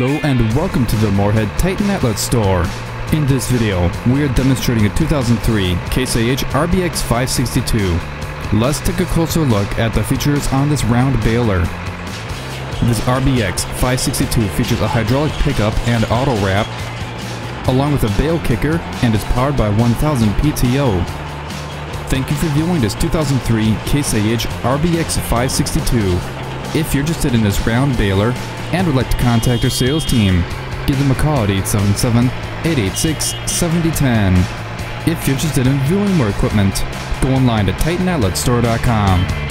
Hello and welcome to the Moorhead-Outlet store. In this video, we are demonstrating a 2003 Case IH RBX562. Let's take a closer look at the features on this round baler. This RBX562 features a hydraulic pickup and auto wrap, along with a bale kicker, and is powered by 1000 PTO. Thank you for viewing this 2003 Case IH RBX562. If you're interested in this round baler and would like to contact our sales team, give them a call at 877-886-7010. If you're interested in viewing more equipment, go online to TitanOutletStore.com.